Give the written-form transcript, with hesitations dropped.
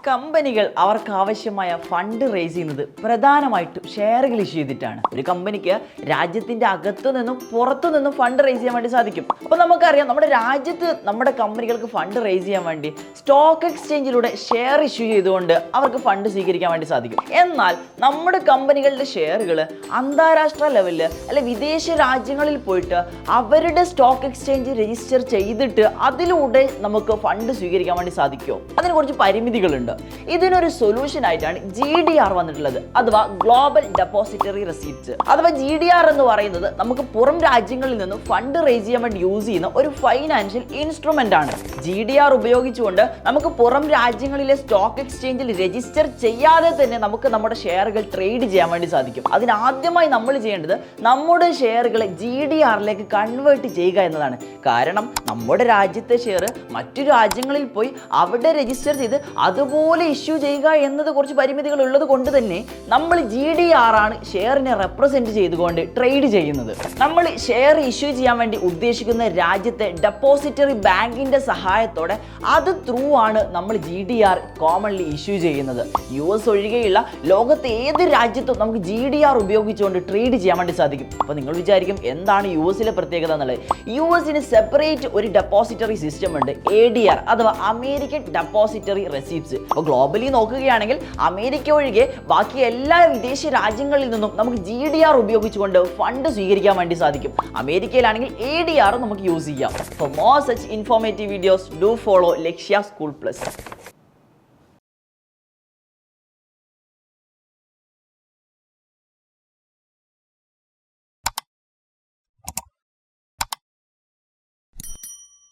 കമ്പനികൾ അവർക്ക് ആവശ്യമായ ഫണ്ട് റേസ് ചെയ്യുന്നത് പ്രധാനമായിട്ടും ഷെയറുകൾ ഇഷ്യൂ ചെയ്തിട്ടാണ്. ഒരു കമ്പനിക്ക് രാജ്യത്തിന്റെ അകത്തു നിന്നും പുറത്തു നിന്നും ഫണ്ട് റേസ് ചെയ്യാൻ വേണ്ടി സാധിക്കും. അപ്പോൾ നമുക്കറിയാം, നമ്മുടെ രാജ്യത്ത് നമ്മുടെ കമ്പനികൾക്ക് ഫണ്ട് റേസ് ചെയ്യാൻ വേണ്ടി സ്റ്റോക്ക് എക്സ്ചേഞ്ചിലൂടെ ഷെയർ ഇഷ്യൂ ചെയ്തുകൊണ്ട് അവർക്ക് ഫണ്ട് സ്വീകരിക്കാൻ വേണ്ടി സാധിക്കും. എന്നാൽ നമ്മുടെ കമ്പനികളുടെ ഷെയറുകൾ അന്താരാഷ്ട്ര ലെവലിൽ അല്ലെ വിദേശ രാജ്യങ്ങളിൽ പോയിട്ട് അവരുടെ സ്റ്റോക്ക് എക്സ്ചേഞ്ച് രജിസ്റ്റർ ചെയ്തിട്ട് അതിലൂടെ നമുക്ക് ഫണ്ട് സ്വീകരിക്കാൻ വേണ്ടി സാധിക്കുമോ? അതിന് കുറച്ച് പരിമിതികളുണ്ട്. ഇതിനൊരു സൊല്യൂഷൻ ആയിട്ടാണ് GDR വന്നിട്ടുള്ളത്, അഥവാ ഗ്ലോബൽ ഡെപ്പോസിറ്ററി റെസീപ്റ്റ്സ്. അഥവാ GDR എന്ന് പറയുന്നത് നമുക്ക് പുറം രാജ്യങ്ങളിൽ നിന്നും ഫണ്ട് റേസ് ചെയ്യാൻ വേണ്ടി യൂസ് ചെയ്യുന്ന ഒരു ഫൈനാൻഷ്യൽ ഇൻസ്ട്രുമെന്റ് ആണ്. GDR ഉപയോഗിച്ചുകൊണ്ട് നമുക്ക് പുറം രാജ്യങ്ങളിലെ സ്റ്റോക്ക് എക്സ്ചേഞ്ചിൽ രജിസ്റ്റർ ചെയ്യാതെ തന്നെ നമുക്ക് നമ്മുടെ ഷെയറുകൾ ട്രേഡ് ചെയ്യാൻ വേണ്ടി സാധിക്കും. അതിനാദ്യമായി നമ്മൾ ചെയ്യേണ്ടത് നമ്മുടെ ഷെയറുകളെ GDRലേക്ക് കൺവേർട്ട് ചെയ്യുക എന്നതാണ്. കാരണം നമ്മുടെ രാജ്യത്തെ ഷെയർ മറ്റു രാജ്യങ്ങളിൽ പോയി അവിടെ രജിസ്റ്റർ ചെയ്ത് അതുപോലെ ഇഷ്യൂ ചെയ്യുക എന്നത് കുറച്ച് പരിമിതികൾ ഉള്ളത് കൊണ്ട് തന്നെ നമ്മൾ GDR ആണ് ഷെയറിനെ റെപ്രസെന്റ് ചെയ്തുകൊണ്ട് ട്രേഡ് ചെയ്യുന്നത്. നമ്മൾ ഷെയർ ഇഷ്യൂ ചെയ്യാൻ വേണ്ടി ഉദ്ദേശിക്കുന്ന രാജ്യത്തെ ഡെപ്പോസിറ്ററി ബാങ്കിന്റെ സഹായത്തോടെ അത് ത്രൂ ആണ് നമ്മൾ GDR കോമൺലി ഇഷ്യൂ ചെയ്യുന്നത്. US ഒഴികെയുള്ള ലോകത്തെ ഏത് രാജ്യത്തും നമുക്ക് GDR ഉപയോഗിച്ചുകൊണ്ട് ട്രേഡ് ചെയ്യാൻ വേണ്ടി സാധിക്കും. അപ്പോൾ നിങ്ങൾ വിചാരിക്കും, എന്താണ് US-ലെ പ്രത്യേകത എന്നുള്ളത്? US-ന് സെപ്പറേറ്റ് ഒരു ഡെപ്പോസിറ്ററി സിസ്റ്റം ഉണ്ട്, ADR അഥവാ അമേരിക്കൻ ഡെപ്പോസിറ്ററി റെസീപ്റ്റ്സ്. അപ്പോൾ ഗ്ലോബലി നോക്കുകയാണെങ്കിൽ അമേരിക്ക ഒഴികെ ബാക്കി എല്ലാ വിദേശ രാജ്യങ്ങളിൽ നിന്നും നമുക്ക് GDR ഉപയോഗിച്ചുകൊണ്ട് ഫണ്ട് സ്വീകരിക്കാൻ വേണ്ടി സാധിക്കും. അമേരിക്കയിലാണെങ്കിൽ ADR നമുക്ക് യൂസ് ചെയ്യാം. For more such informative videos, do follow Lakshya School Plus.